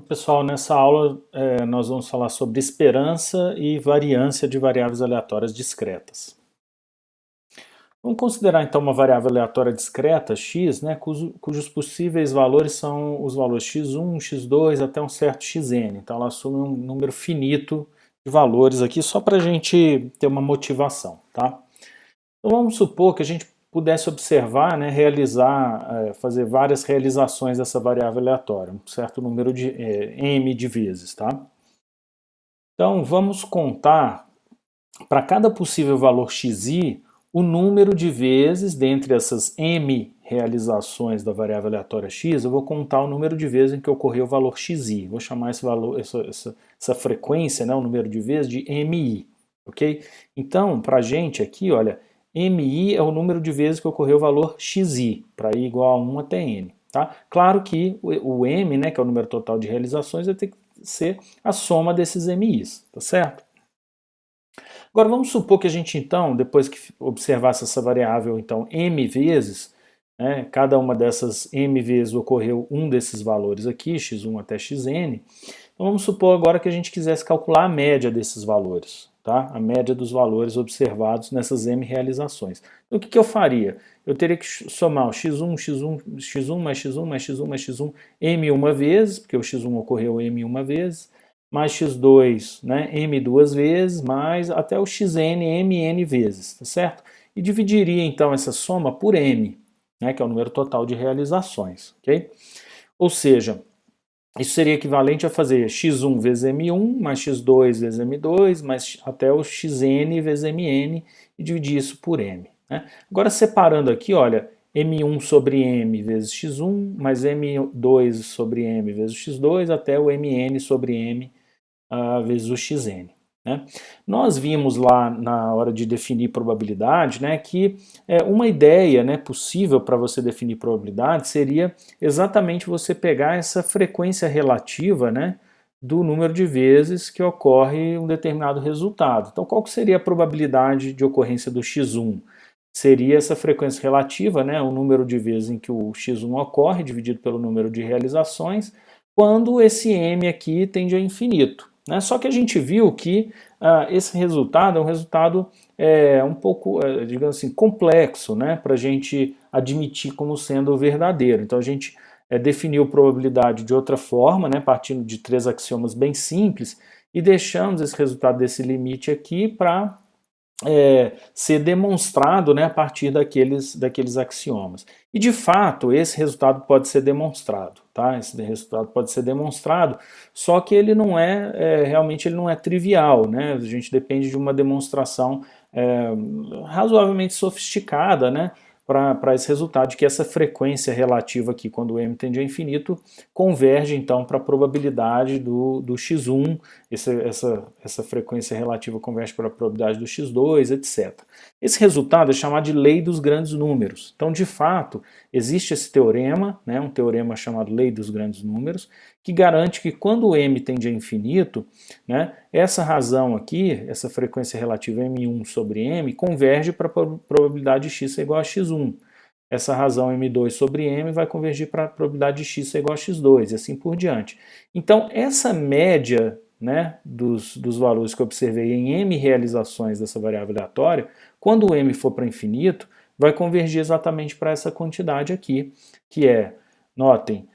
Pessoal, nessa aula nós vamos falar sobre esperança e variância de variáveis aleatórias discretas. Vamos considerar então uma variável aleatória discreta, x, né, cujos possíveis valores são os valores x1, x2 até um certo xn. Então ela assume um número finito de valores aqui só para a gente ter uma motivação. Tá? Então vamos supor que a gente pudesse observar, né, fazer várias realizações dessa variável aleatória, um certo número de m de vezes. Tá? Então vamos contar para cada possível valor xi, o número de vezes dentre essas m realizações da variável aleatória x, eu vou contar o número de vezes em que ocorreu o valor xi. Vou chamar esse valor, essa frequência, né, o número de vezes, de mi. Ok? Então, para a gente aqui, olha, mi é o número de vezes que ocorreu o valor xi, para i igual a 1 até n. Tá? Claro que o m, né, que é o número total de realizações, vai ter que ser a soma desses mi's, tá certo? Agora vamos supor que a gente então, depois que observasse essa variável então m vezes, né, cada uma dessas m vezes ocorreu um desses valores aqui, x1 até xn, então vamos supor agora que a gente quisesse calcular a média desses valores, tá? A média dos valores observados nessas m realizações. Então o que eu faria? Eu teria que somar o x1 mais x1 mais x1 mais x1 m uma vez, porque o x1 ocorreu m uma vez, mais x2, né, m duas vezes, mais até o xn, mn vezes, tá certo? E dividiria então essa soma por m, né, que é o número total de realizações, ok? Ou seja, isso seria equivalente a fazer x1 vezes m1, mais x2 vezes m2, mais até o xn vezes mn, e dividir isso por m. Né? Agora separando aqui, olha, m1 sobre m vezes x1, mais m2 sobre m vezes x2, até o mn sobre m vezes o xn. Né? Nós vimos lá na hora de definir probabilidade, né, que uma ideia, né, possível para você definir probabilidade seria exatamente você pegar essa frequência relativa, né, do número de vezes que ocorre um determinado resultado. Então qual que seria a probabilidade de ocorrência do x1? Seria essa frequência relativa, né, o número de vezes em que o x1 ocorre, dividido pelo número de realizações, quando esse m aqui tende a infinito. Né? Só que a gente viu que esse resultado é um resultado um pouco, digamos assim, complexo, né, para a gente admitir como sendo verdadeiro. Então a gente definiu probabilidade de outra forma, né, partindo de três axiomas bem simples, e deixamos esse resultado desse limite aqui para ser demonstrado, né, a partir daqueles axiomas. E de fato, esse resultado pode ser demonstrado, tá? Esse resultado pode ser demonstrado, só que ele não realmente ele não é trivial, né? A gente depende de uma demonstração razoavelmente sofisticada, né, para esse resultado de que essa frequência relativa aqui, quando o m tende a infinito, converge então para a probabilidade do x1, essa frequência relativa converge para a probabilidade do x2, etc. Esse resultado é chamado de lei dos grandes números. Então, de fato, existe esse teorema, né, um teorema chamado lei dos grandes números, que garante que quando o m tende a infinito, né, essa razão aqui, essa frequência relativa m1 sobre m, converge para a probabilidade de x ser igual a x1. Essa razão m2 sobre m vai convergir para a probabilidade de x ser igual a x2, e assim por diante. Então, essa média, né, dos valores que eu observei em m realizações dessa variável aleatória, quando o m for para infinito, vai convergir exatamente para essa quantidade aqui, que é, notem,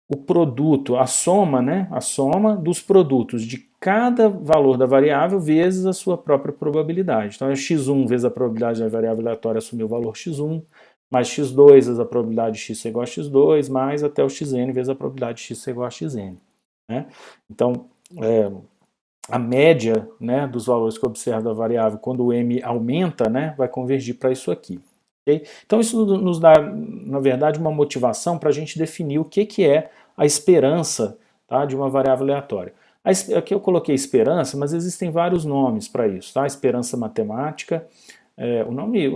o produto, a soma, né, a soma dos produtos de cada valor da variável vezes a sua própria probabilidade. Então é x1 vezes a probabilidade da variável aleatória assumir o valor x1, mais x2 vezes a probabilidade de x ser igual a x2, mais até o xn vezes a probabilidade de x ser igual a xn. Né? Então, a média, né, dos valores que eu observo da variável, quando o m aumenta, né, vai convergir para isso aqui. Okay? Então isso nos dá, na verdade, uma motivação para a gente definir o que é a esperança, tá, de uma variável aleatória. Aqui eu coloquei esperança, mas existem vários nomes para isso. Tá? Esperança matemática, o nome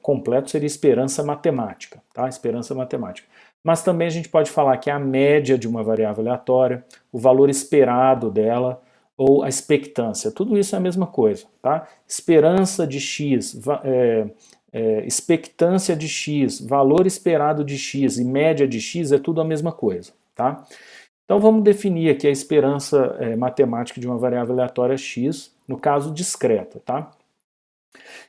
completo seria esperança matemática. Tá? Esperança matemática. Mas também a gente pode falar que é a média de uma variável aleatória, o valor esperado dela, ou a expectância. Tudo isso é a mesma coisa. Tá? Esperança de x, expectância de x, valor esperado de x e média de x é tudo a mesma coisa. Tá? Então vamos definir aqui a esperança matemática de uma variável aleatória x, no caso discreta, tá?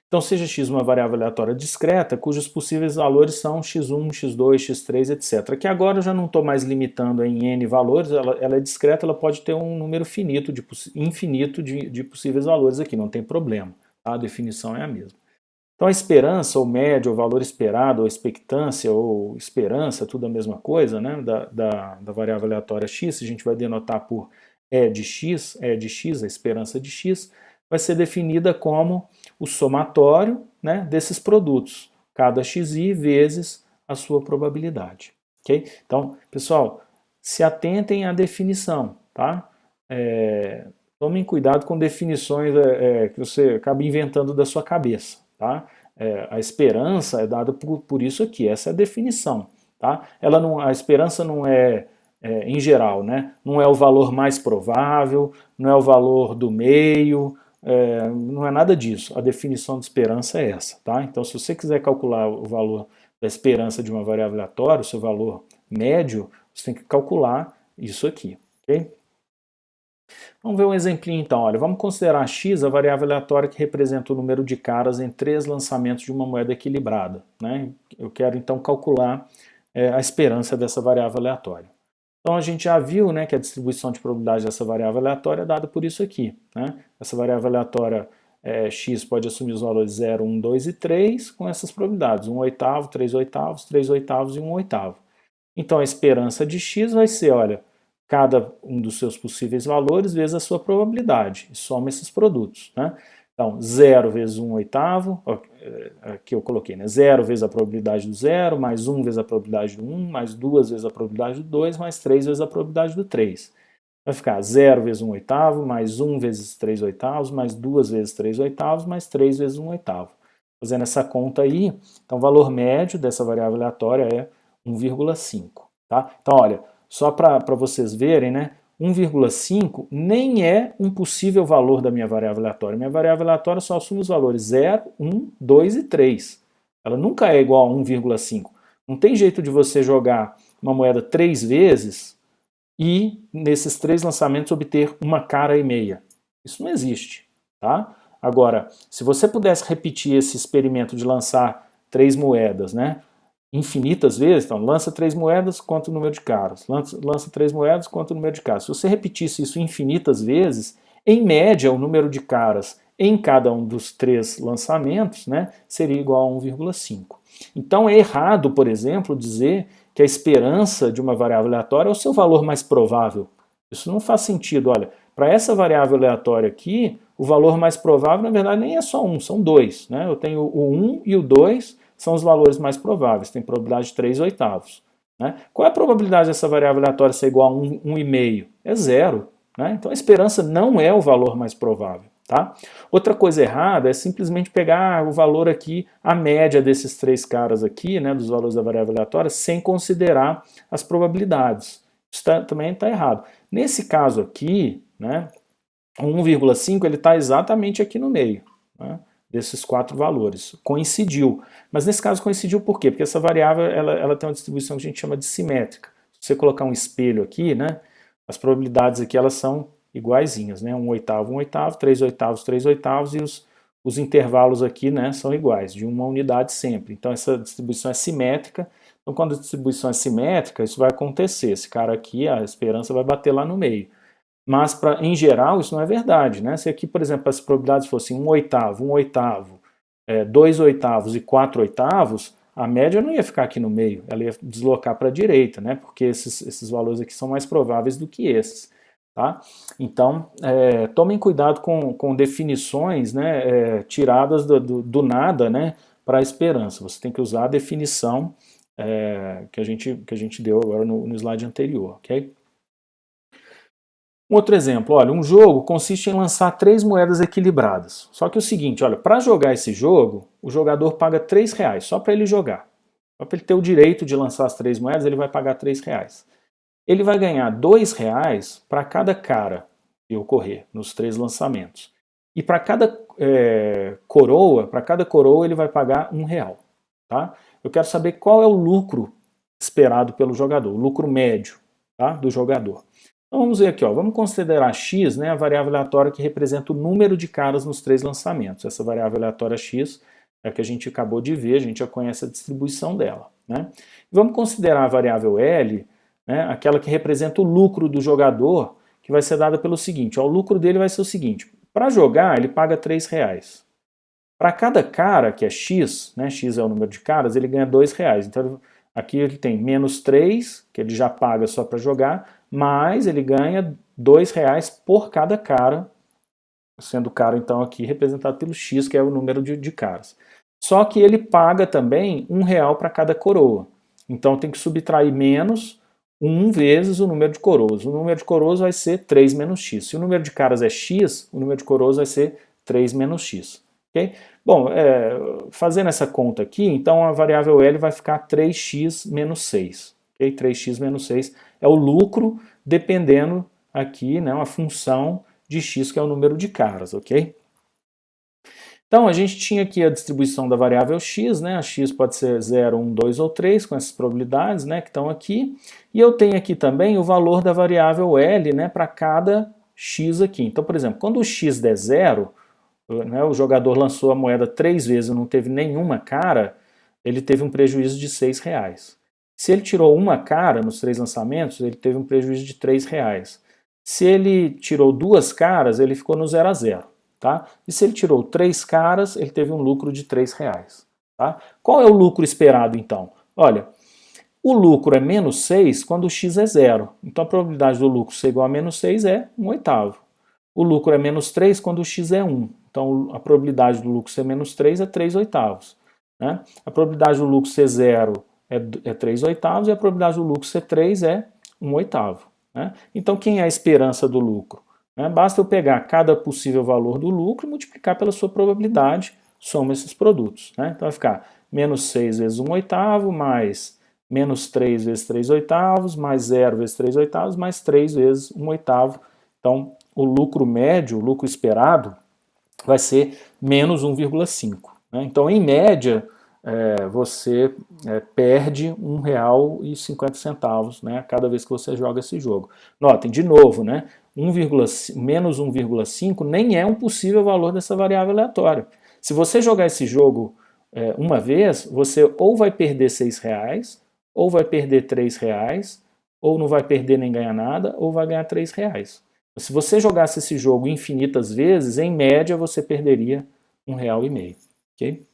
Então seja x uma variável aleatória discreta, cujos possíveis valores são x1, x2, x3, etc. Aqui agora eu já não estou mais limitando em n valores, ela é discreta, ela pode ter um número infinito de possíveis valores aqui, não tem problema, tá? A definição é a mesma. Então a esperança, ou média, ou valor esperado, ou expectância, ou esperança, tudo a mesma coisa, né, da variável aleatória x, a gente vai denotar por E de x, a esperança de x, vai ser definida como o somatório, né, desses produtos, cada xi vezes a sua probabilidade. Okay? Então, pessoal, se atentem à definição, tá? Tomem cuidado com definições que você acaba inventando da sua cabeça, tá? A esperança é dada por isso aqui, essa é a definição, tá? A esperança não é, em geral, né? Não é o valor mais provável, não é o valor do meio, não é nada disso. A definição de esperança é essa, tá? Então, se você quiser calcular o valor da esperança de uma variável aleatória, o seu valor médio, você tem que calcular isso aqui, ok? Vamos ver um exemplinho então. Olha, vamos considerar x a variável aleatória que representa o número de caras em 3 lançamentos de uma moeda equilibrada, né? Eu quero então calcular a esperança dessa variável aleatória. Então a gente já viu, né, que a distribuição de probabilidade dessa variável aleatória é dada por isso aqui, né? Essa variável aleatória x pode assumir os valores 0, 1, 2 e 3 com essas probabilidades, 1 oitavo, 3 oitavos, 3 oitavos e 1 oitavo. Então a esperança de x vai ser, olha, cada um dos seus possíveis valores vezes a sua probabilidade, e soma esses produtos, né? Então, 0 vezes 1 oitavo, aqui eu coloquei, né? 0 vezes a probabilidade do 0, mais 1 vezes a probabilidade do 1, mais 2 vezes a probabilidade do 2, mais 3 vezes a probabilidade do 3. Vai ficar 0 vezes 1 oitavo, mais 1 vezes 3 oitavos, mais 2 vezes 3 oitavos, mais 3 vezes 1 oitavo. Fazendo essa conta aí, então o valor médio dessa variável aleatória é 1,5. Tá? Então, olha, só para vocês verem, né? 1,5 nem é um possível valor da minha variável aleatória. Minha variável aleatória só assume os valores 0, 1, 2 e 3. Ela nunca é igual a 1,5. Não tem jeito de você jogar uma moeda 3 vezes e, nesses 3 lançamentos, obter uma cara e meia. Isso não existe. Tá? Agora, se você pudesse repetir esse experimento de lançar 3 moedas, né? Infinitas vezes, então lança 3 moedas, conta o número de caras, lança 3 moedas, conta o número de caras. Se você repetisse isso infinitas vezes, em média o número de caras em cada um dos 3 lançamentos, né, seria igual a 1,5. Então é errado, por exemplo, dizer que a esperança de uma variável aleatória é o seu valor mais provável. Isso não faz sentido. Olha, para essa variável aleatória aqui, o valor mais provável, na verdade, nem é só 1, são 2. Né? Eu tenho o 1 e o 2, são os valores mais prováveis, tem probabilidade de 3 oitavos. Né? Qual é a probabilidade dessa variável aleatória ser igual a 1,5? É 0. Né? Então a esperança não é o valor mais provável. Tá? Outra coisa errada é simplesmente pegar o valor aqui, a média desses 3 caras aqui, né, dos valores da variável aleatória, sem considerar as probabilidades. Isso também está errado. Nesse caso aqui, né, 1,5 ele está exatamente aqui no meio, né, desses 4 valores. Coincidiu. Mas nesse caso coincidiu por quê? Porque essa variável ela tem uma distribuição que a gente chama de simétrica. Se você colocar um espelho aqui, né, as probabilidades aqui elas são iguaizinhas, né, 1 oitavo, 3 oitavos, 3 oitavos, e os intervalos aqui, né, são iguais, de uma unidade sempre. Então essa distribuição é simétrica. Então quando a distribuição é simétrica, isso vai acontecer. Esse cara aqui, a esperança vai bater lá no meio. Mas, em geral, isso não é verdade. Né? Se aqui, por exemplo, as probabilidades fossem 1 oitavo, 2 oitavos e 4 oitavos, a média não ia ficar aqui no meio, ela ia deslocar para a direita, né? Porque esses valores aqui são mais prováveis do que esses. Tá? Então, tomem cuidado com definições, né, tiradas do nada, né, para a esperança. Você tem que usar a definição que a gente deu agora no slide anterior. Okay? Um outro exemplo, olha, um jogo consiste em lançar 3 moedas equilibradas. Só que é o seguinte, olha, para jogar esse jogo, o jogador paga R$3 só para ele jogar. Só para ele ter o direito de lançar as 3 moedas, ele vai pagar R$3. Ele vai ganhar R$2 para cada cara que ocorrer nos 3 lançamentos. E para cada coroa ele vai pagar R$1. Tá? Eu quero saber qual é o lucro esperado pelo jogador, o lucro médio. tá? Do jogador. Então vamos ver aqui, ó, vamos considerar x, né, a variável aleatória que representa o número de caras nos 3 lançamentos. Essa variável aleatória x é a que a gente acabou de ver, a gente já conhece a distribuição dela. Né? Vamos considerar a variável L, né, aquela que representa o lucro do jogador, que vai ser dada pelo seguinte, ó, o lucro dele vai ser o seguinte, para jogar ele paga R$3. Para cada cara, que é x, né, x é o número de caras, ele ganha R$2. Então aqui ele tem menos 3, que ele já paga só para jogar, mas ele ganha R$2 por cada cara, sendo o cara então aqui representado pelo x, que é o número de caras. Só que ele paga também R$1 para cada coroa. Então tem que subtrair menos 1 vezes o número de coroas. O número de coroas vai ser 3 menos x. Se o número de caras é x, o número de coroas vai ser 3 menos x. Okay? Bom, fazendo essa conta aqui, então a variável L vai ficar 3x menos 6. Okay? 3x menos 6 é o lucro dependendo aqui, né, uma função de x, que é o número de caras, ok? Então, a gente tinha aqui a distribuição da variável x, né? A x pode ser 0, 1, 2 ou 3, com essas probabilidades, né, que estão aqui. E eu tenho aqui também o valor da variável L, né, para cada x aqui. Então, por exemplo, quando o x der 0, né, o jogador lançou a moeda 3 vezes e não teve nenhuma cara, ele teve um prejuízo de R$6. Se ele tirou uma cara nos 3 lançamentos, ele teve um prejuízo de R$3. Se ele tirou 2 caras, ele ficou no 0 a 0. Tá? E se ele tirou 3 caras, ele teve um lucro de R$3. Tá? Qual é o lucro esperado, então? Olha, o lucro é menos 6 quando o x é 0. Então a probabilidade do lucro ser igual a menos 6 é 1/8. O lucro é menos 3 quando o x é 1. Então a probabilidade do lucro ser menos 3 é 3/8. Né? A probabilidade do lucro ser 0 é 3/8 e a probabilidade do lucro ser 3 é 1/8. Né? Então quem é a esperança do lucro? Né? Basta eu pegar cada possível valor do lucro e multiplicar pela sua probabilidade, soma esses produtos. Né? Então vai ficar menos 6 vezes 1/8, mais menos 3 vezes 3/8, mais 0 vezes 3/8, mais 3 vezes 1/8. Então o lucro médio, o lucro esperado, vai ser menos 1,5. Né? Então, em média, você perde R$1,50, né, cada vez que você joga esse jogo. Notem, de novo, né, menos 1,5 nem é um possível valor dessa variável aleatória. Se você jogar esse jogo uma vez, você ou vai perder R$6, ou vai perder R$3, ou não vai perder nem ganhar nada, ou vai ganhar R$3. Se você jogasse esse jogo infinitas vezes, em média você perderia R$1,50. Okay?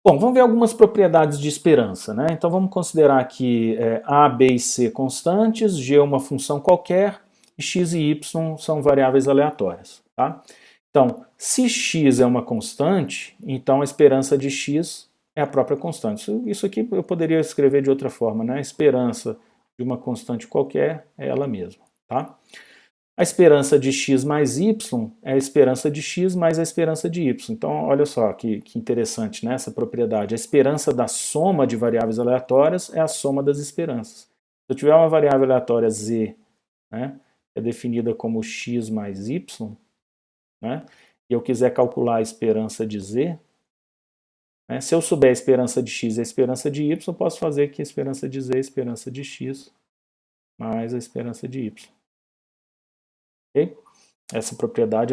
Bom, vamos ver algumas propriedades de esperança. Né? Então vamos considerar aqui A, B e C constantes, G é uma função qualquer, e x e y são variáveis aleatórias. Tá? Então, se x é uma constante, então a esperança de x é a própria constante. Isso aqui eu poderia escrever de outra forma. Né? A esperança de uma constante qualquer é ela mesma. Tá? A esperança de x mais y é a esperança de x mais a esperança de y. Então, olha só que interessante, né, essa propriedade. A esperança da soma de variáveis aleatórias é a soma das esperanças. Se eu tiver uma variável aleatória z, né, é definida como x mais y, né, e eu quiser calcular a esperança de z, né, se eu souber a esperança de x e a esperança de y, eu posso fazer que a esperança de z é a esperança de x mais a esperança de y. Okay? Essa propriedade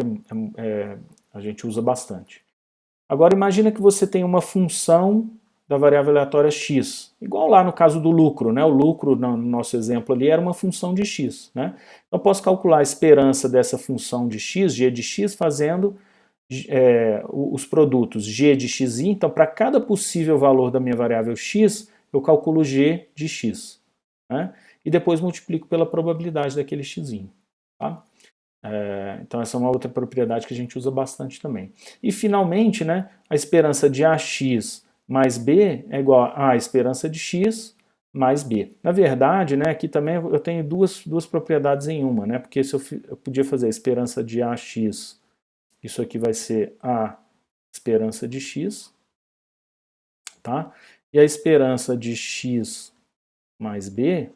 a gente usa bastante. Agora imagina que você tem uma função da variável aleatória x, igual lá no caso do lucro, né? O lucro no nosso exemplo ali era uma função de x, né? Então eu posso calcular a esperança dessa função de x, g de x, fazendo os produtos g de xi. Então para cada possível valor da minha variável x, eu calculo g de x, né? E depois multiplico pela probabilidade daquele x. Tá? Então essa é uma outra propriedade que a gente usa bastante também. E finalmente, né, a esperança de AX mais B é igual a esperança de X mais B. Na verdade, né, aqui também eu tenho duas propriedades em uma, né, porque se eu podia fazer a esperança de AX, isso aqui vai ser a esperança de X, tá? E a esperança de X mais B,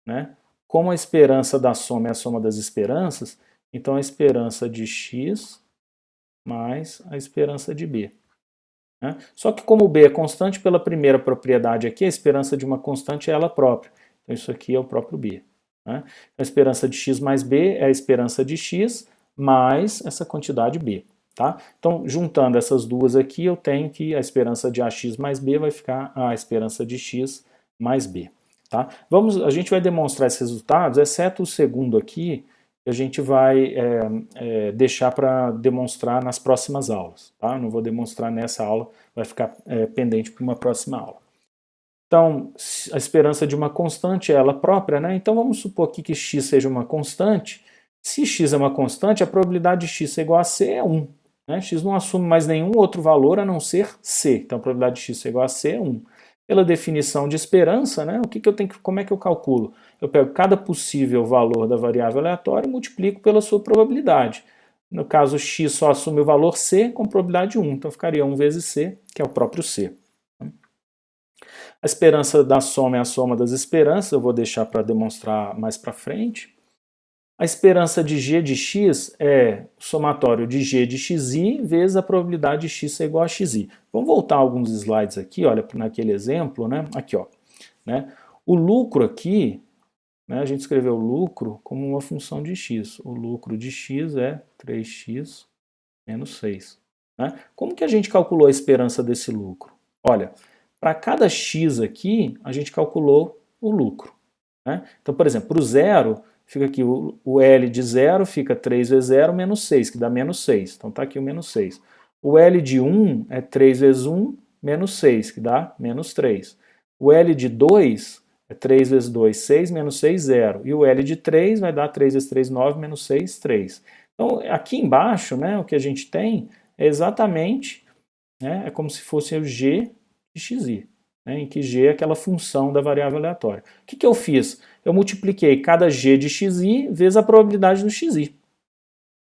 né, como a esperança da soma é a soma das esperanças, então a esperança de x mais a esperança de b. Né? Só que como b é constante, pela primeira propriedade aqui, a esperança de uma constante é ela própria. Então isso aqui é o próprio B. Né? Então, a esperança de x mais b é a esperança de x mais essa quantidade b. Tá? Então, juntando essas duas aqui, eu tenho que a esperança de ax mais b vai ficar a esperança de x mais b. Tá? A gente vai demonstrar esses resultados, exceto o segundo aqui, que a gente vai deixar para demonstrar nas próximas aulas. Tá? Não vou demonstrar nessa aula, vai ficar pendente para uma próxima aula. Então, a esperança de uma constante é ela própria, né? Então vamos supor aqui que x seja uma constante. Se x é uma constante, a probabilidade de x ser igual a c é 1. Né? X não assume mais nenhum outro valor a não ser c. Então a probabilidade de x ser igual a c é 1. Pela definição de esperança, né, como é que eu calculo? Eu pego cada possível valor da variável aleatória e multiplico pela sua probabilidade. No caso, x só assume o valor c com probabilidade 1. Então ficaria 1 vezes c, que é o próprio c. A esperança da soma é a soma das esperanças, eu vou deixar para demonstrar mais para frente. A esperança de g de x é o somatório de g de xi vezes a probabilidade de x ser igual a xi. Vamos voltar alguns slides aqui, olha, naquele exemplo, né? Aqui, ó. Né? O lucro aqui, né, a gente escreveu o lucro como uma função de x. O lucro de x é 3x menos 6. Né? Como que a gente calculou a esperança desse lucro? Olha, para cada x aqui, a gente calculou o lucro. Né? Então, por exemplo, para o zero, fica aqui o L de 0 fica 3 vezes 0 menos 6, que dá menos 6. Então está aqui o menos 6. O L de 1 é 3 vezes 1 menos 6, que dá menos 3. O L de 2 é 3 vezes 2, 6, menos 6, 0. E o L de 3 vai dar 3 vezes 3, 9, menos 6, 3. Então aqui embaixo, né, o que a gente tem é exatamente, né, é como se fosse o g de xi. Né, em que g é aquela função da variável aleatória. O que eu fiz? Eu multipliquei cada g de xi vezes a probabilidade do xi.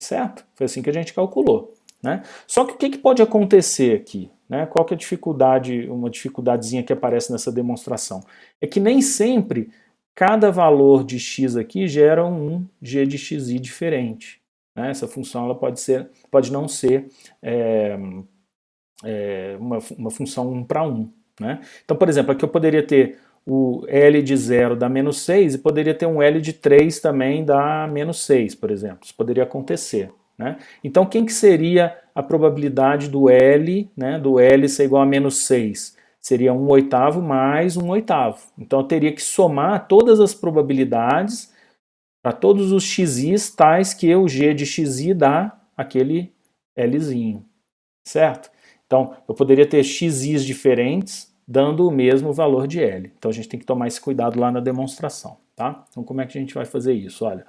Certo? Foi assim que a gente calculou. Né? Só que o que pode acontecer aqui? Né? Qual que é a dificuldade, uma dificuldadezinha que aparece nessa demonstração? É que nem sempre cada valor de x aqui gera um g de xi diferente. Né? Essa função ela pode não ser uma função 1 para 1. Né? Então, por exemplo, aqui eu poderia ter o L de 0 dá menos 6 e poderia ter um L de 3 também dá menos 6, por exemplo. Isso poderia acontecer. Né? Então, quem que seria a probabilidade do L, né, do L ser igual a menos 6? Seria 1/8 mais 1/8. Então, eu teria que somar todas as probabilidades para todos os xis tais que o g de xi dá aquele Lzinho. Certo? Então, eu poderia ter xis diferentes dando o mesmo valor de L. Então, a gente tem que tomar esse cuidado lá na demonstração. Tá? Então, como é que a gente vai fazer isso? Olha,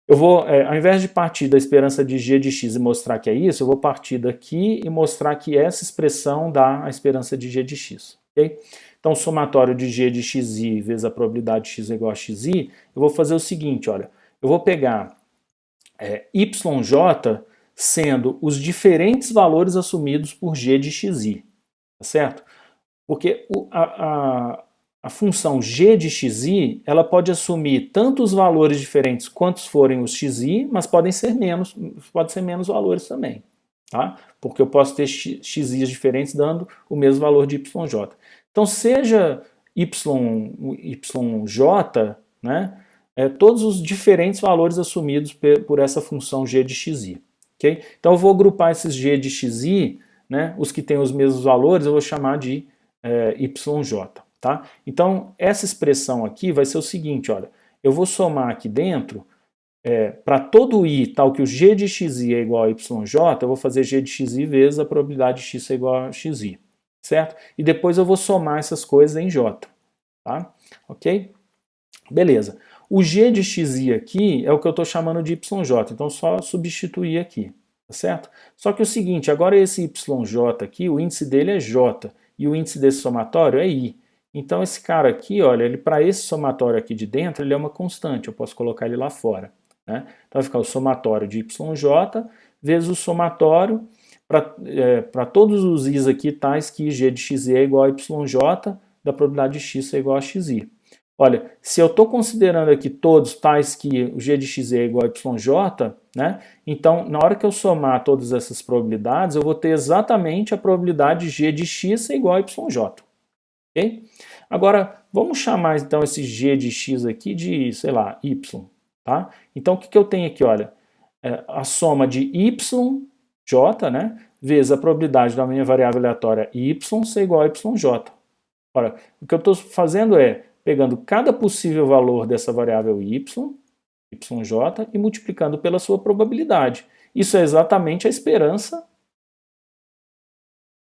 eu vou, ao invés de partir da esperança de g de x e mostrar que é isso, eu vou partir daqui e mostrar que essa expressão dá a esperança de g de x. Okay? Então, o somatório de g de xi vezes a probabilidade de x é igual a xi, eu vou fazer o seguinte, olha, eu vou pegar yj sendo os diferentes valores assumidos por g de xi, tá certo? Porque a função g de xi, ela pode assumir tanto os valores diferentes quantos forem os xi, mas pode ser menos valores também, tá? Porque eu posso ter xis diferentes dando o mesmo valor de yj. Então, seja yj, né, todos os diferentes valores assumidos por essa função g de xi. Okay? Então eu vou agrupar esses g de xi, né, os que têm os mesmos valores, eu vou chamar de yj. Tá? Então essa expressão aqui vai ser o seguinte, olha, eu vou somar aqui dentro, para todo i tal que o g de xi é igual a yj, eu vou fazer g de xi vezes a probabilidade de x ser igual a xi. Certo? E depois eu vou somar essas coisas em j. Tá? Ok? Beleza. O g de xi aqui é o que eu estou chamando de yj, então só substituir aqui, tá certo? Só que é o seguinte, agora esse yj aqui, o índice dele é j, e o índice desse somatório é i. Então esse cara aqui, olha, ele para esse somatório aqui de dentro, ele é uma constante, eu posso colocar ele lá fora. Né? Então vai ficar o somatório de yj vezes o somatório para todos os i's aqui tais que g de xi é igual a yj, da probabilidade de x ser igual a xi. Olha, se eu estou considerando aqui todos tais que o g de x é igual a yj, né, então na hora que eu somar todas essas probabilidades, eu vou ter exatamente a probabilidade de g de x ser igual a yj. ok? Agora, vamos chamar então esse g de x aqui de, sei lá, y, tá? Então, o que eu tenho aqui, olha, a soma de y, j, né, vezes a probabilidade da minha variável aleatória y ser igual a yj. Ora, o que eu estou fazendo é pegando cada possível valor dessa variável y, yj, e multiplicando pela sua probabilidade. Isso é exatamente a esperança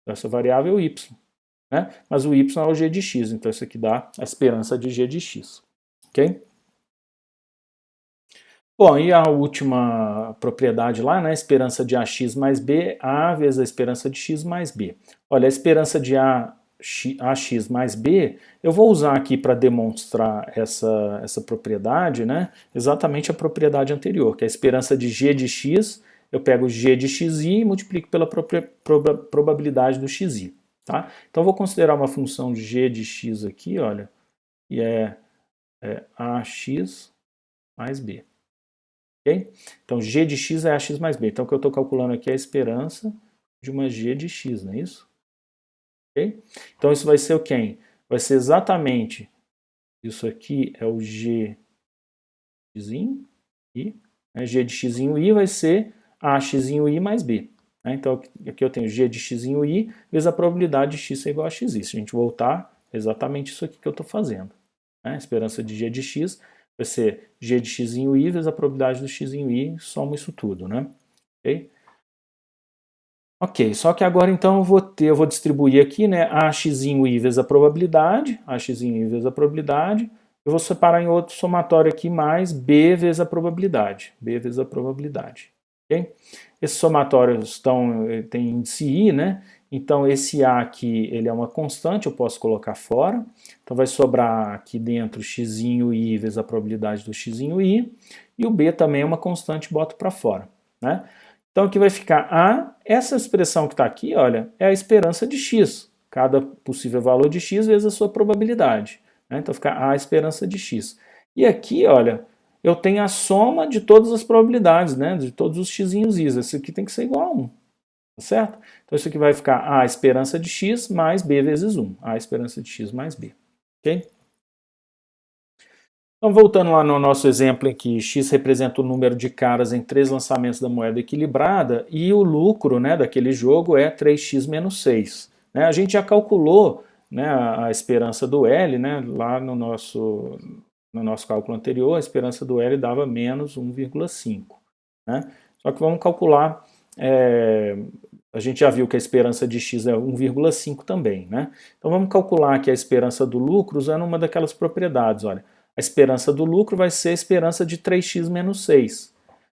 dessa variável y, né? Mas o y é o g de x, então isso aqui dá a esperança de g de x, ok? Bom, e a última propriedade lá, né, a esperança de AX mais B, A vezes a esperança de X mais B. Olha, a esperança de AX mais B, eu vou usar aqui para demonstrar essa propriedade, né, exatamente a propriedade anterior, que é a esperança de G de X, eu pego G de XI e multiplico pela probabilidade do XI. Tá? Então, eu vou considerar uma função G de X aqui, olha, e é AX mais B. Okay? Então, g de x é ax mais b. Então, o que eu estou calculando aqui é a esperança de uma g de x, não é isso? Okay? Então, isso vai ser o quê? Vai ser exatamente, isso aqui é o g x'inho i, né? G de x'inho i vai ser ax'inho i mais b. Né? Então, aqui eu tenho g de x'inho i vezes a probabilidade de x ser igual a xi. Se a gente voltar, é exatamente isso aqui que eu estou fazendo. Né? A esperança de g de x vai ser g de x'inho i vezes a probabilidade do x'inho i, soma isso tudo, né? Ok? Ok, só que agora então eu vou distribuir aqui, né, ax'inho i vezes a probabilidade, ax'inho i vezes a probabilidade, eu vou separar em outro somatório aqui mais b vezes a probabilidade, b vezes a probabilidade, ok? Esses somatórios tem índice i, né? Então esse a aqui, ele é uma constante, eu posso colocar fora. Então vai sobrar aqui dentro x'inho i vezes a probabilidade do x'inho i. E o b também é uma constante, boto para fora, né? Então aqui vai ficar a, essa expressão que está aqui, olha, é a esperança de x. Cada possível valor de x vezes a sua probabilidade. Né? Então fica a esperança de x. E aqui, olha, eu tenho a soma de todas as probabilidades, né? De todos os x'inhos i's. Esse aqui tem que ser igual a 1. Tá certo? Então isso aqui vai ficar a esperança de x mais b vezes 1. A esperança de x mais b. Ok? Então, voltando lá no nosso exemplo em que x representa o número de caras em 3 lançamentos da moeda equilibrada e o lucro, né, daquele jogo é 3x menos 6. Né? A gente já calculou, né, a esperança do L, né, lá no nosso cálculo anterior, a esperança do L dava menos 1,5. Né? Só que vamos calcular, a gente já viu que a esperança de x é 1,5 também. Né? Então vamos calcular aqui a esperança do lucro usando uma daquelas propriedades, olha. A esperança do lucro vai ser a esperança de 3x menos 6.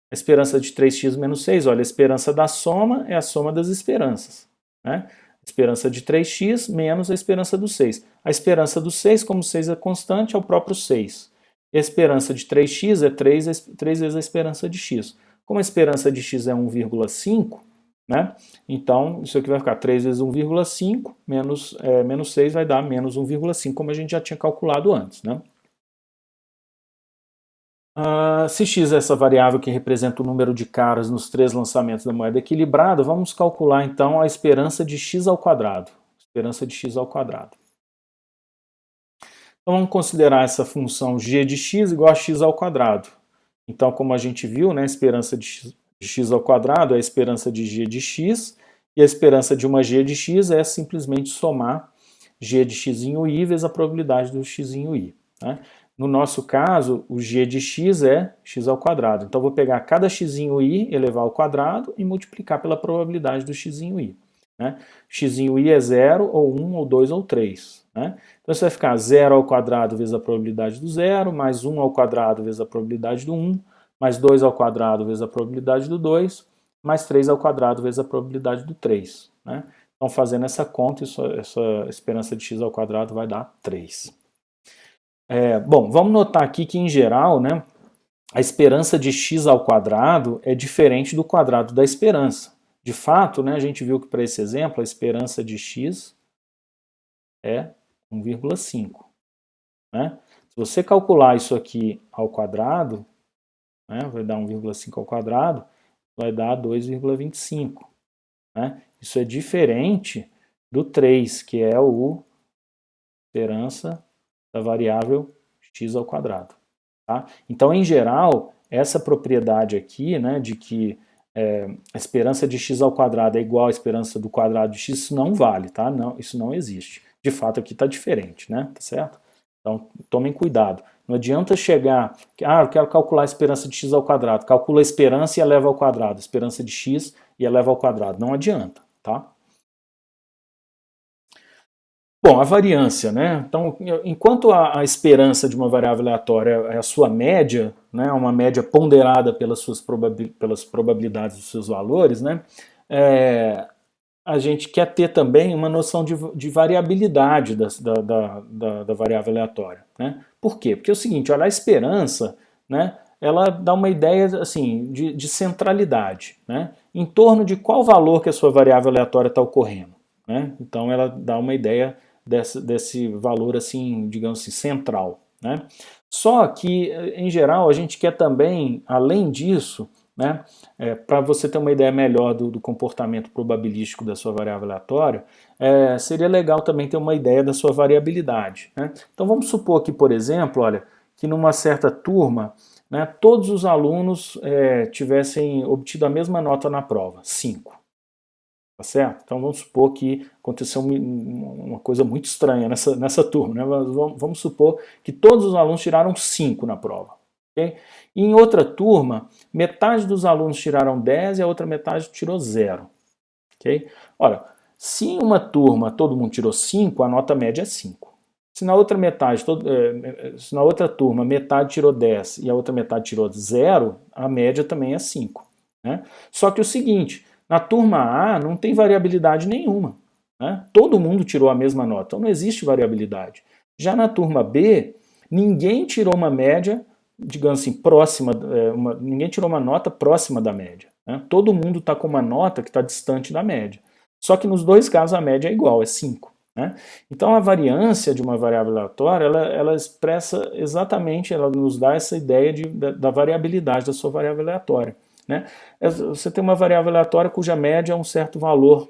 A esperança de 3x menos 6, olha, a esperança da soma é a soma das esperanças. Né? A esperança de 3x menos a esperança do 6. A esperança do 6, como 6 é constante, é o próprio 6. E a esperança de 3x é 3 vezes a esperança de x. Como a esperança de x é 1,5, né? Então isso aqui vai ficar 3 vezes 1,5 menos 6 vai dar menos 1,5, como a gente já tinha calculado antes. Né? Se x é essa variável que representa o número de caras nos 3 lançamentos da moeda equilibrada, vamos calcular então a esperança de x ao quadrado. Esperança de x ao quadrado. Então vamos considerar essa função g de x igual a x ao quadrado. Então, como a gente viu, né, a esperança de x ao quadrado é a esperança de g de x, e a esperança de uma g de x é simplesmente somar g de x'inho vezes a probabilidade do x'inho i. Né? No nosso caso, o g de x é x ao quadrado. Então, eu vou pegar cada x'inho i, elevar ao quadrado e multiplicar pela probabilidade do x'inho i. Né? X'inho i é 0, ou 1, ou 2, ou 3. Né? Então, isso vai ficar 0 ao quadrado vezes a probabilidade do 0, mais 1 ao quadrado vezes a probabilidade do 1, mais 2 ao quadrado vezes a probabilidade do 2, mais 3 ao quadrado vezes a probabilidade do 3. Né? Então, fazendo essa conta, essa esperança de x ao quadrado vai dar 3. Bom, vamos notar aqui que, em geral, né, a esperança de x ao quadrado é diferente do quadrado da esperança. De fato, né, a gente viu que para esse exemplo, a esperança de x é 1,5. Né? Se você calcular isso aqui ao quadrado, né, vai dar 1,5 ao quadrado, vai dar 2,25. Né? Isso é diferente do 3, que é o esperança da variável x ao quadrado. Tá? Então, em geral, essa propriedade aqui, né, de que a esperança de x ao quadrado é igual à esperança do quadrado de x, isso não vale, tá? Não, isso não existe. De fato, aqui está diferente, né? Tá certo? Então, tomem cuidado. Não adianta chegar, eu quero calcular a esperança de x ao quadrado. Calcula a esperança e eleva ao quadrado. A esperança de x e eleva ao quadrado. Não adianta, tá? Bom, a variância, né? Então, enquanto a esperança de uma variável aleatória é a sua média, né, uma média ponderada pelas probabilidades dos seus valores, né, a gente quer ter também uma noção de variabilidade da variável aleatória. Né? Por quê? Porque é o seguinte, olha, a esperança, né, ela dá uma ideia assim, de centralidade, né? Em torno de qual valor que a sua variável aleatória está ocorrendo. Né? Então ela dá uma ideia desse valor assim, digamos assim, central. Né? Só que, em geral, a gente quer também, além disso, né, para você ter uma ideia melhor do comportamento probabilístico da sua variável aleatória, seria legal também ter uma ideia da sua variabilidade. Né? Então vamos supor que, por exemplo, olha, que numa certa turma, né, todos os alunos tivessem obtido a mesma nota na prova, 5. Tá certo? Então vamos supor que aconteceu uma coisa muito estranha nessa turma. Né? Vamos supor que todos os alunos tiraram 5 na prova. Okay? E em outra turma, metade dos alunos tiraram 10 e a outra metade tirou 0. Okay? Ora, se em uma turma todo mundo tirou 5, a nota média é 5. Se na outra se na outra turma metade tirou 10 e a outra metade tirou 0, a média também é 5. Né? Só que o seguinte, na turma A não tem variabilidade nenhuma. Né? Todo mundo tirou a mesma nota, então não existe variabilidade. Já na turma B, ninguém tirou uma média, digamos assim, próxima, ninguém tirou uma nota próxima da média. Né? Todo mundo está com uma nota que está distante da média. Só que nos dois casos a média é igual, é 5. Né? Então a variância de uma variável aleatória, ela expressa exatamente, ela nos dá essa ideia da variabilidade da sua variável aleatória. Né? Você tem uma variável aleatória cuja média é um certo valor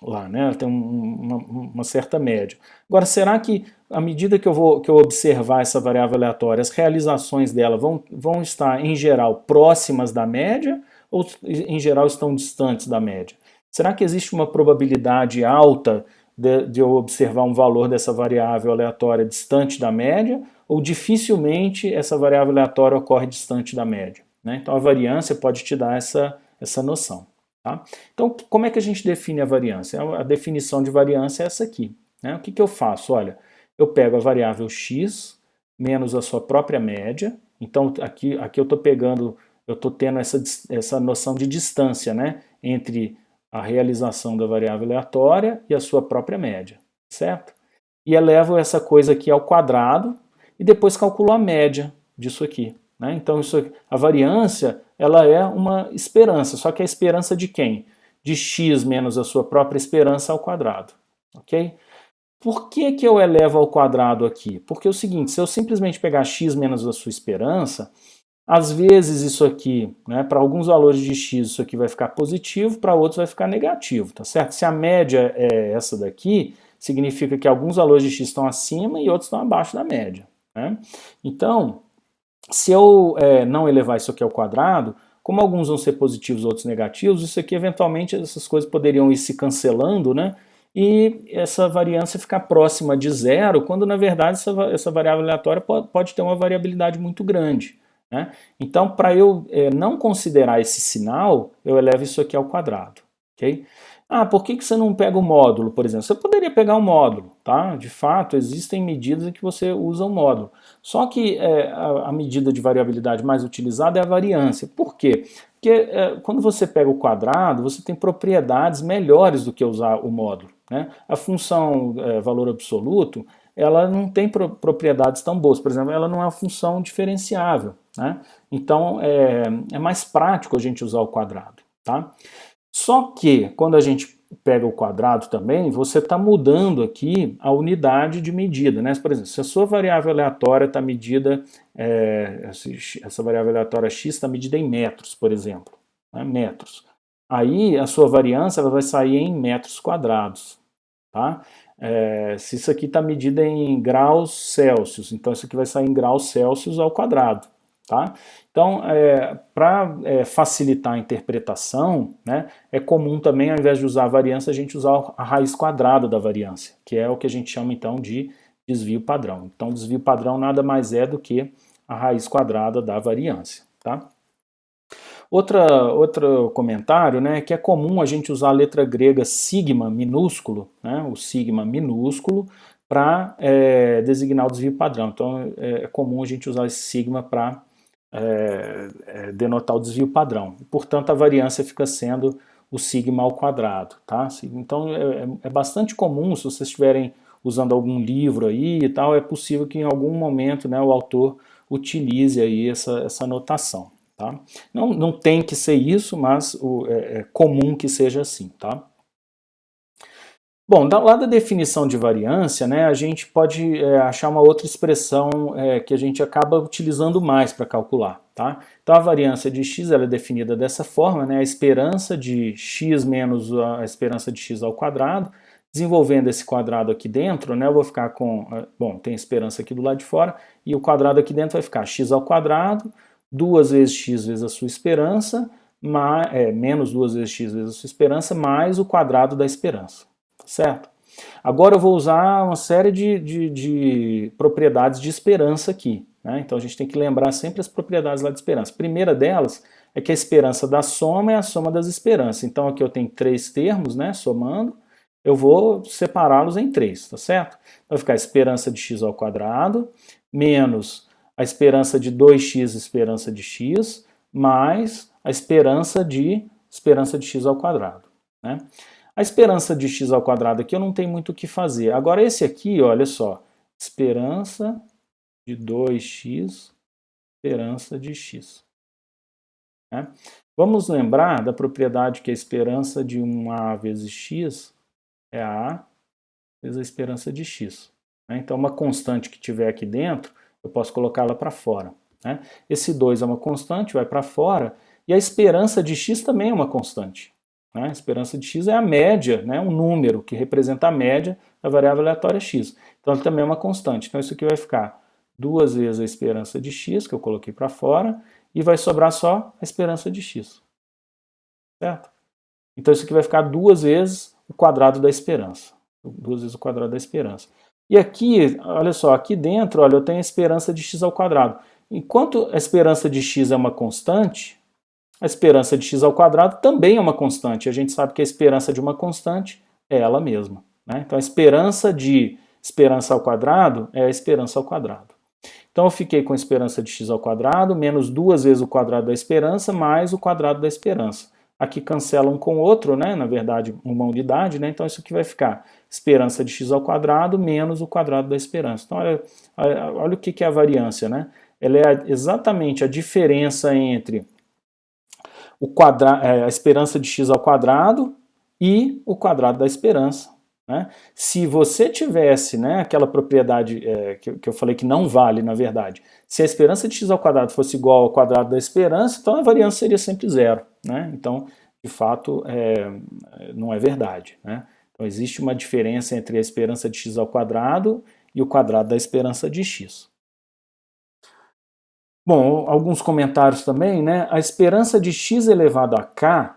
lá, né? Ela tem uma certa média. Agora, será que à medida que eu observar essa variável aleatória, as realizações dela vão estar, em geral, próximas da média ou, em geral, estão distantes da média? Será que existe uma probabilidade alta de eu observar um valor dessa variável aleatória distante da média ou dificilmente essa variável aleatória ocorre distante da média? Né? Então a variância pode te dar essa noção. Tá? Então como é que a gente define a variância? A definição de variância é essa aqui. Né? O que eu faço? Olha, eu pego a variável x menos a sua própria média. Então aqui eu estou pegando, eu estou tendo essa noção de distância, né, entre a realização da variável aleatória e a sua própria média, certo? E elevo essa coisa aqui ao quadrado e depois calculo a média disso aqui. Né? Então a variância ela é uma esperança, só que a esperança de quem? De x menos a sua própria esperança ao quadrado. Ok? Por que eu elevo ao quadrado aqui? Porque é o seguinte, se eu simplesmente pegar x menos a sua esperança, às vezes isso aqui, né, para alguns valores de x, isso aqui vai ficar positivo, para outros vai ficar negativo, tá certo? Se a média é essa daqui, significa que alguns valores de x estão acima e outros estão abaixo da média. Né? Então, se eu não elevar isso aqui ao quadrado, como alguns vão ser positivos, outros negativos, isso aqui eventualmente essas coisas poderiam ir se cancelando, né? E essa variância ficar próxima de 0, quando na verdade essa variável aleatória pode ter uma variabilidade muito grande. Né? Então, para eu não considerar esse sinal, eu elevo isso aqui ao quadrado. Okay? Por que você não pega o módulo, por exemplo? Você poderia pegar o módulo, tá? De fato, existem medidas em que você usa o módulo. Só que a medida de variabilidade mais utilizada é a variância. Por quê? Porque quando você pega o quadrado, você tem propriedades melhores do que usar o módulo. Né? A função valor absoluto, ela não tem propriedades tão boas. Por exemplo, ela não é uma função diferenciável. Né? Então, é mais prático a gente usar o quadrado. Tá? Só que, quando a gente pega o quadrado também, você está mudando aqui a unidade de medida. Né? Por exemplo, se a sua variável aleatória está medida, essa variável aleatória x está medida em metros, por exemplo. Né? Metros. Aí, a sua variância ela vai sair em metros quadrados. Tá? se isso aqui está medido em graus Celsius, então isso aqui vai sair em graus Celsius ao quadrado, tá? Então, para facilitar a interpretação, né, é comum também, ao invés de usar a variância, a gente usar a raiz quadrada da variância, que é o que a gente chama então de desvio padrão. Então, desvio padrão nada mais é do que a raiz quadrada da variância, tá? Outro comentário, né, que é comum a gente usar a letra grega sigma minúsculo, né, o sigma minúsculo, para designar o desvio padrão. Então é comum a gente usar esse sigma para denotar o desvio padrão. Portanto, a variância fica sendo o sigma ao quadrado, tá? Então é bastante comum, se vocês estiverem usando algum livro aí e tal, é possível que em algum momento, né, o autor utilize aí essa notação. Tá? Não tem que ser isso, mas é comum que seja assim. Tá? Bom, lá da definição de variância, né, a gente pode achar uma outra expressão que a gente acaba utilizando mais para calcular. Tá? Então a variância de x ela é definida dessa forma, né, a esperança de x menos a esperança de x ao quadrado. Desenvolvendo esse quadrado aqui dentro, né, eu vou ficar com, bom, tem a esperança aqui do lado de fora, e o quadrado aqui dentro vai ficar x ao quadrado, 2 vezes x vezes a sua esperança, menos 2 vezes x vezes a sua esperança, mais o quadrado da esperança, certo? Agora eu vou usar uma série de propriedades de esperança aqui, né? Então a gente tem que lembrar sempre as propriedades lá de esperança. A primeira delas é que a esperança da soma é a soma das esperanças. Então aqui eu tenho 3 termos, né, somando, eu vou separá-los em 3, tá certo? Vai ficar a esperança de x ao quadrado, menos a esperança de 2x esperança de x, mais a esperança de x ao quadrado. Né? A esperança de x ao quadrado aqui eu não tenho muito o que fazer. Agora esse aqui, olha só, esperança de 2x, esperança de x. Né? Vamos lembrar da propriedade que a esperança de 1a vezes x é a vezes a esperança de x. Né? Então uma constante que tiver aqui dentro, eu posso colocá-la para fora. Né? Esse 2 é uma constante, vai para fora, e a esperança de x também é uma constante. Né? A esperança de x é a média, né? Um número que representa a média da variável aleatória x. Então ela também é uma constante. Então isso aqui vai ficar 2 vezes a esperança de x, que eu coloquei para fora, e vai sobrar só a esperança de x. Certo? Então isso aqui vai ficar 2 vezes o quadrado da esperança. 2 vezes o quadrado da esperança. E aqui, olha só, aqui dentro, olha, eu tenho a esperança de x ao quadrado. Enquanto a esperança de x é uma constante, a esperança de x ao quadrado também é uma constante. A gente sabe que a esperança de uma constante é ela mesma. Né? Então a esperança de esperança ao quadrado é a esperança ao quadrado. Então eu fiquei com a esperança de x ao quadrado, menos 2 vezes o quadrado da esperança, mais o quadrado da esperança. Aqui cancela um com o outro, né? Na verdade, uma unidade, né? Então isso aqui vai ficar esperança de x ao quadrado menos o quadrado da esperança. Então olha o que é a variância, né? Ela é exatamente a diferença entre a esperança de x ao quadrado e o quadrado da esperança. Né? Se você tivesse, né, aquela propriedade que eu falei que não vale, na verdade, se a esperança de x ao quadrado fosse igual ao quadrado da esperança, então a variância seria sempre zero. Né? Então, de fato, não é verdade. Né? Então, existe uma diferença entre a esperança de x ao quadrado e o quadrado da esperança de x. Bom, alguns comentários também, né? A esperança de x elevado a k,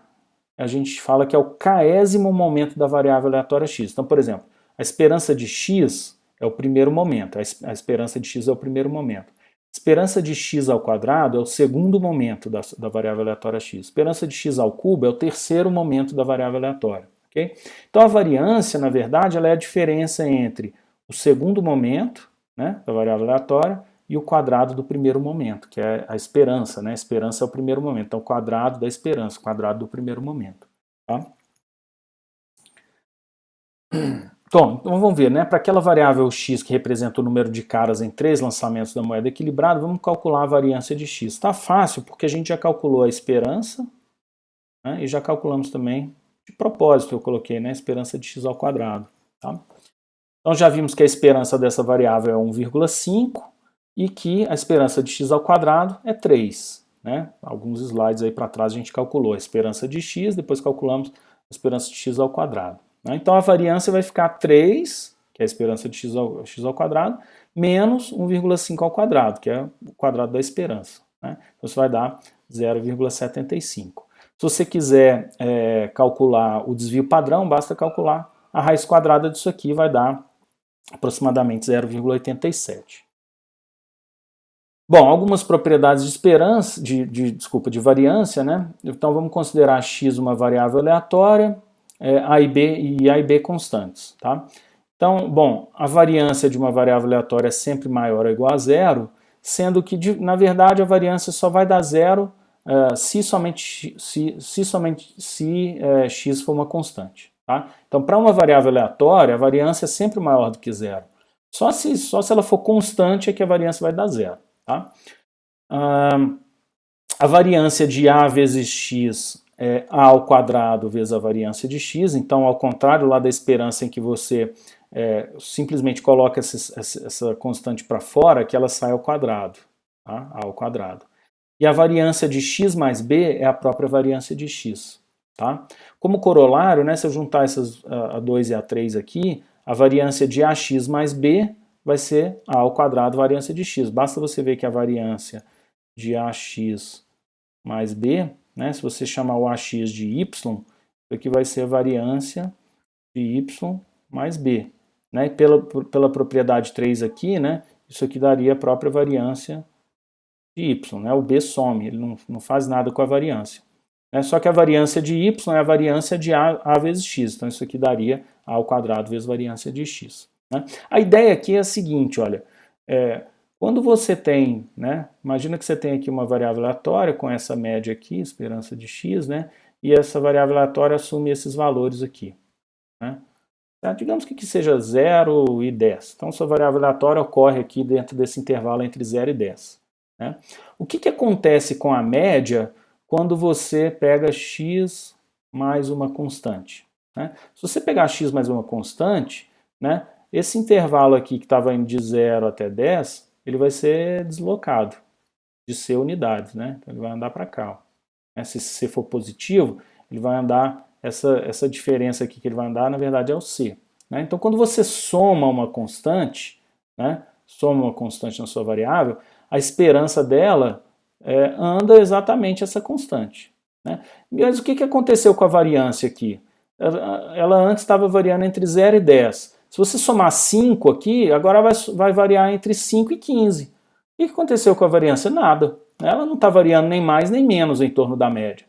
a gente fala que é o késimo momento da variável aleatória x. Então, por exemplo, a esperança de x é o primeiro momento, a esperança de x é o primeiro momento. A esperança de x ao quadrado é o segundo momento da variável aleatória x. A esperança de x ao cubo é o terceiro momento da variável aleatória. Okay? Então, a variância, na verdade, ela é a diferença entre o segundo momento, né, da variável aleatória e o quadrado do primeiro momento, que é a esperança, né? A esperança é o primeiro momento, então o quadrado da esperança, o quadrado do primeiro momento. Tá? Então vamos ver, né? Para aquela variável x que representa o número de caras em 3 lançamentos da moeda equilibrada, vamos calcular a variância de x. Está fácil, porque a gente já calculou a esperança, né? E já calculamos também, de propósito eu coloquei, né? A esperança de x ao quadrado. Tá? Então já vimos que a esperança dessa variável é 1,5, e que a esperança de x ao quadrado é 3. Né? Alguns slides aí para trás a gente calculou a esperança de x, depois calculamos a esperança de x ao quadrado. Né? Então a variância vai ficar 3 que é a esperança de x ao quadrado, menos 1,5 ao quadrado, que é o quadrado da esperança, né? Então isso vai dar 0,75. Se você quiser calcular o desvio padrão, basta calcular a raiz quadrada disso aqui, vai dar aproximadamente 0,87. Bom, algumas propriedades de esperança, de variância, né? Então vamos considerar x uma variável aleatória, a e b constantes, tá? Então, bom, a variância de uma variável aleatória é sempre maior ou igual a zero, sendo que, na verdade, a variância só vai dar zero se x for uma constante, tá? Então, para uma variável aleatória, a variância é sempre maior do que zero. Só se ela for constante é que a variância vai dar zero, tá? A variância de a vezes x é a ao quadrado vezes a variância de x, então ao contrário lá da esperança em que você simplesmente coloca essa constante para fora, que ela sai ao quadrado, tá? A ao quadrado. E a variância de x mais b é a própria variância de x, tá? Como corolário, né, se eu juntar essas A2 e A3 aqui, a variância de ax mais b vai ser a ao quadrado variância de x. Basta você ver que a variância de ax mais b, né, se você chamar o ax de y, isso aqui vai ser a variância de y mais b. Né? Pela propriedade 3 aqui, né, isso aqui daria a própria variância de y. Né? O b some, ele não faz nada com a variância. Só que a variância de y é a variância de a vezes x. Então isso aqui daria a ao quadrado vezes variância de x. Né? A ideia aqui é a seguinte, olha, quando você tem, né, imagina que você tem aqui uma variável aleatória com essa média aqui, esperança de x, né, e essa variável aleatória assume esses valores aqui. Né? Digamos que seja 0 e 10. Então, sua variável aleatória ocorre aqui dentro desse intervalo entre 0 e 10. Né? O que acontece com a média quando você pega x mais uma constante? Né? Se você pegar x mais uma constante, né, esse intervalo aqui que estava indo de 0 até 10, ele vai ser deslocado de C unidades. Né? Então, ele vai andar para cá. Ó. Se C for positivo, ele vai andar... Essa diferença aqui que ele vai andar, na verdade, é o C. Né? Então, quando você soma uma constante, né, soma uma constante na sua variável, a esperança dela anda exatamente essa constante. Né? Mas o que aconteceu com a variância aqui? Ela antes estava variando entre 0 e 10. Se você somar 5 aqui, agora vai variar entre 5 e 15. O que aconteceu com a variância? Nada. Ela não está variando nem mais nem menos em torno da média.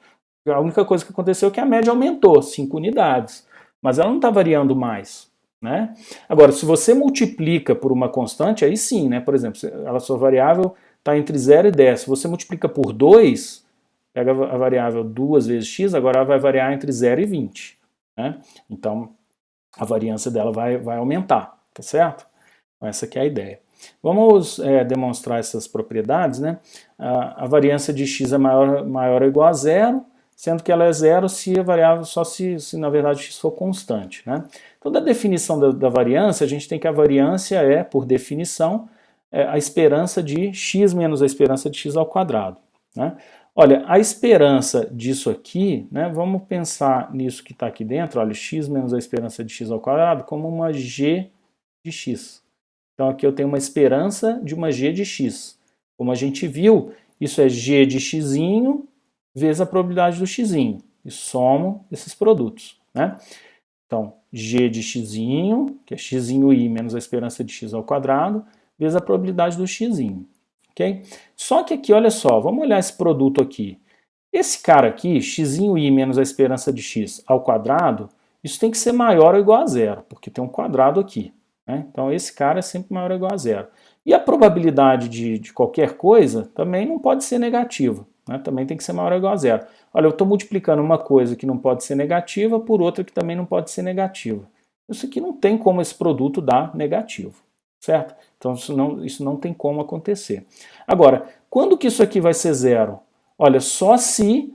A única coisa que aconteceu é que a média aumentou, 5 unidades, mas ela não está variando mais. Né? Agora, se você multiplica por uma constante, aí sim, né? Por exemplo, a sua variável está entre 0 e 10. Se você multiplica por 2, pega a variável 2 vezes x, agora ela vai variar entre 0 e 20. Né? Então, a variância dela vai aumentar, tá certo? Então, essa aqui é a ideia. Vamos demonstrar essas propriedades. Né? A variância de x é maior ou igual a zero, sendo que ela é zero se a variável só se na verdade x for constante. Né? Então, da definição da variância, a gente tem que a variância é, por definição, a esperança de x menos a esperança de x ao quadrado. Né? Olha, a esperança disso aqui, né, vamos pensar nisso que está aqui dentro, olha, x menos a esperança de x ao quadrado, como uma g de x. Então, aqui eu tenho uma esperança de uma g de x. Como a gente viu, isso é g de x vezes a probabilidade do x, e somo esses produtos. Né? Então, g de x, que é x i menos a esperança de x ao quadrado, vezes a probabilidade do x. Okay? Só que aqui, olha só, vamos olhar esse produto aqui. Esse cara aqui, x i menos a esperança de x ao quadrado, isso tem que ser maior ou igual a zero, porque tem um quadrado aqui. Né? Então, esse cara é sempre maior ou igual a zero. E a probabilidade de qualquer coisa também não pode ser negativa. Né? Também tem que ser maior ou igual a zero. Olha, eu estou multiplicando uma coisa que não pode ser negativa por outra que também não pode ser negativa. Isso aqui não tem como esse produto dar negativo, certo? Então isso não tem como acontecer. Agora, quando que isso aqui vai ser zero? Olha, só se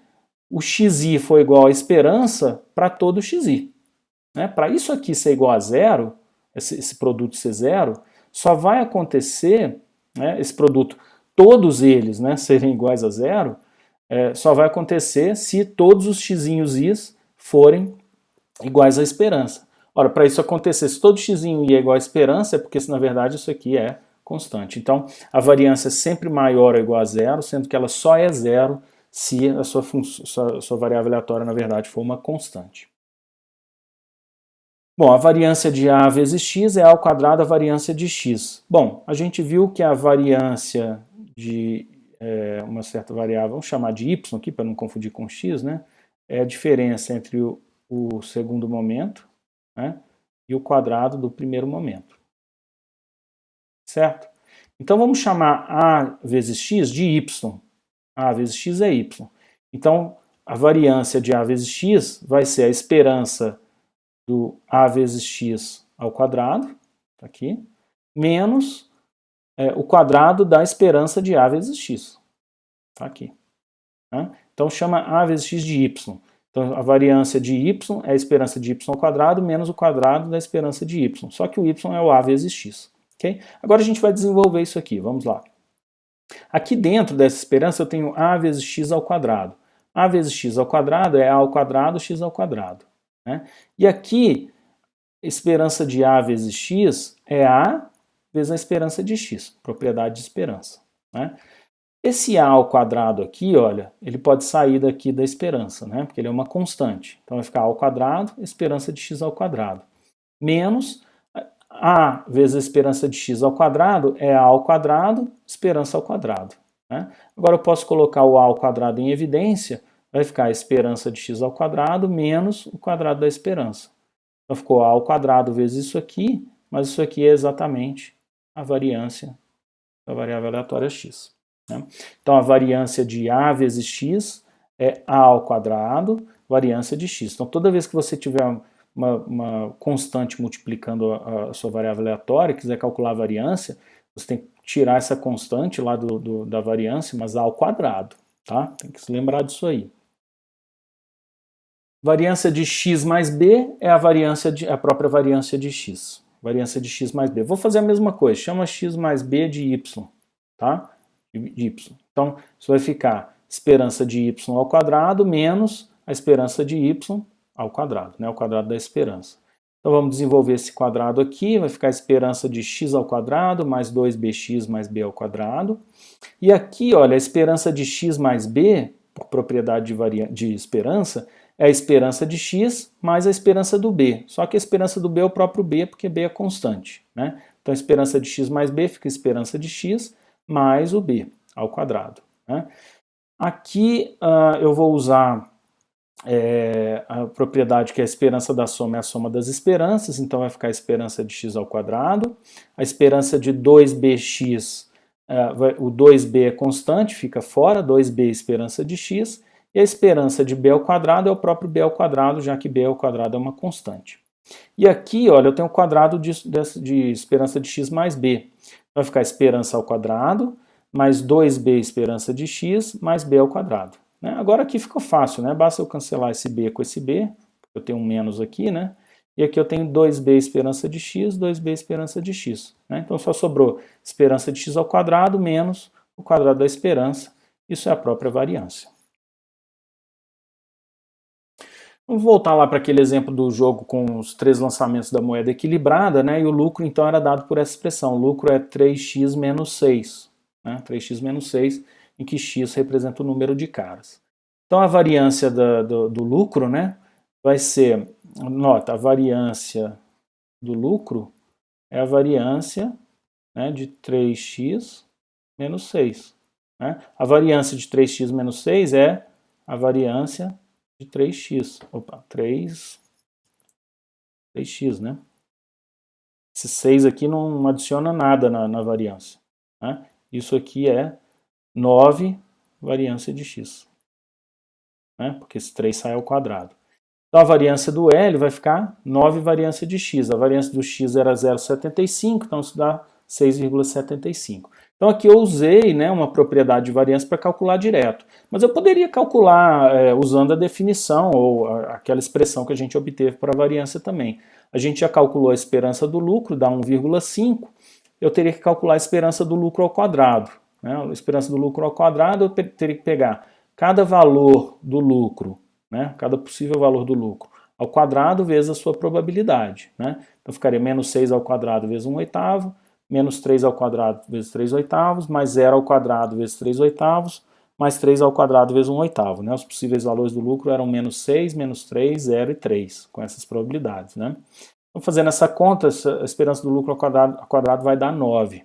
o xi for igual à esperança para todo xi. Né? Para isso aqui ser igual a zero, esse produto ser zero, só vai acontecer, né, esse produto, todos eles, né, serem iguais a zero, só vai acontecer se todos os x'inhos i's forem iguais à esperança. Ora, para isso acontecer, se todo x em y é igual a esperança, é porque, na verdade, isso aqui é constante. Então, a variância é sempre maior ou igual a zero, sendo que ela só é zero se a sua variável aleatória, na verdade, for uma constante. Bom, a variância de a vezes x é a ao quadrado a variância de x. Bom, a gente viu que a variância de uma certa variável, vamos chamar de y aqui para não confundir com x, né? É a diferença entre o segundo momento, né, e o quadrado do primeiro momento. Certo? Então vamos chamar a vezes x de y. A vezes x é y. Então a variância de a vezes x vai ser a esperança do a vezes x ao quadrado, tá aqui, menos o quadrado da esperança de a vezes x. Tá aqui. Né? Então chama a vezes x de y. Então a variância de y é a esperança de y ao quadrado menos o quadrado da esperança de y. Só que o y é o a vezes x. Okay? Agora a gente vai desenvolver isso aqui. Vamos lá. Aqui dentro dessa esperança eu tenho a vezes x ao quadrado. A vezes x ao quadrado é a ao quadrado x ao quadrado. Né? E aqui, esperança de a vezes x é a vezes a esperança de x, propriedade de esperança. Né? Esse a ao quadrado aqui, olha, ele pode sair daqui da esperança, né? Porque ele é uma constante. Então vai ficar a ao quadrado, esperança de x ao quadrado. Menos a vezes a esperança de x ao quadrado é a ao quadrado, esperança ao quadrado. Né? Agora eu posso colocar o a ao quadrado em evidência, vai ficar a esperança de x ao quadrado menos o quadrado da esperança. Então ficou a ao quadrado vezes isso aqui, mas isso aqui é exatamente a variância da variável aleatória x. Né? Então a variância de a vezes x é a ao quadrado, variância de x. Então toda vez que você tiver uma constante multiplicando a sua variável aleatória, quiser calcular a variância, você tem que tirar essa constante lá da variância, mas ao quadrado. Tá? Tem que se lembrar disso aí. Variância de x mais b é a própria variância de x. Variância de x mais b. Vou fazer a mesma coisa, chama x mais b de y. Tá? De y. Então, isso vai ficar esperança de y ao quadrado menos a esperança de y ao quadrado, né? O quadrado da esperança. Então vamos desenvolver esse quadrado aqui, vai ficar a esperança de x ao quadrado mais 2bx mais b ao quadrado. E aqui, olha, a esperança de x mais b, por propriedade de esperança, é a esperança de x mais a esperança do b. Só que a esperança do b é o próprio b, porque b é constante, né? Então a esperança de x mais b fica a esperança de x mais o b ao quadrado. Né? Aqui eu vou usar a propriedade que a esperança da soma é a soma das esperanças, então vai ficar a esperança de x ao quadrado. A esperança de 2bx, o 2b é constante, fica fora, 2b é esperança de x, e a esperança de b ao quadrado é o próprio b ao quadrado, já que b ao quadrado é uma constante. E aqui, olha, eu tenho o quadrado de esperança de x mais b. Vai ficar esperança ao quadrado, mais 2b esperança de x, mais b ao quadrado. Né? Agora aqui ficou fácil, né? Basta eu cancelar esse b com esse b, eu tenho um menos aqui, né? E aqui eu tenho 2b esperança de x, 2b esperança de x. Né? Então só sobrou esperança de x ao quadrado menos o quadrado da esperança. Isso é a própria variância. Vamos voltar lá para aquele exemplo do jogo com os 3 lançamentos da moeda equilibrada, né? E o lucro então era dado por essa expressão. O lucro é 3x menos 6. Né? 3x menos 6, em que x representa o número de caras. Então a variância do lucro, né, vai ser, nota, a variância do lucro é a variância, né, de 3x menos 6. Né? A variância de 3x menos 6 é a variância de 3x. Opa, 3x, né? Esse 6 aqui não adiciona nada na variância. Né? Isso aqui é 9 variância de x. Né? Porque esse 3 sai ao quadrado. Então a variância do L vai ficar 9 variância de x. A variância do x era 0,75, então isso dá 6,75. Então aqui eu usei, né, uma propriedade de variância para calcular direto. Mas eu poderia calcular usando a definição ou aquela expressão que a gente obteve para a variância também. A gente já calculou a esperança do lucro, dá 1,5. Eu teria que calcular a esperança do lucro ao quadrado. Né? A esperança do lucro ao quadrado eu teria que pegar cada valor do lucro, né, cada possível valor do lucro ao quadrado vezes a sua probabilidade, né? Então ficaria menos 6 ao quadrado vezes 1/8, menos 3 ao quadrado vezes 3/8, mais 0 ao quadrado vezes 3/8, mais 3 ao quadrado vezes 1/8, né? Os possíveis valores do lucro eram menos 6, menos 3, 0 e 3, com essas probabilidades, né? Então, fazendo essa conta, a esperança do lucro ao quadrado vai dar 9.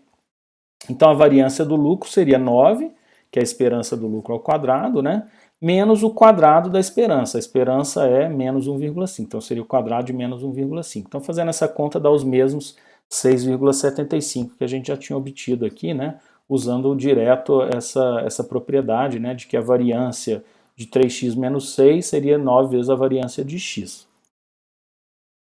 Então, a variância do lucro seria 9, que é a esperança do lucro ao quadrado, né? Menos o quadrado da esperança. A esperança é menos 1,5, então seria o quadrado de menos 1,5. Então, fazendo essa conta, dá os mesmos 6,75 que a gente já tinha obtido aqui, né? Usando direto essa propriedade, né? De que a variância de 3x menos 6 seria 9 vezes a variância de x.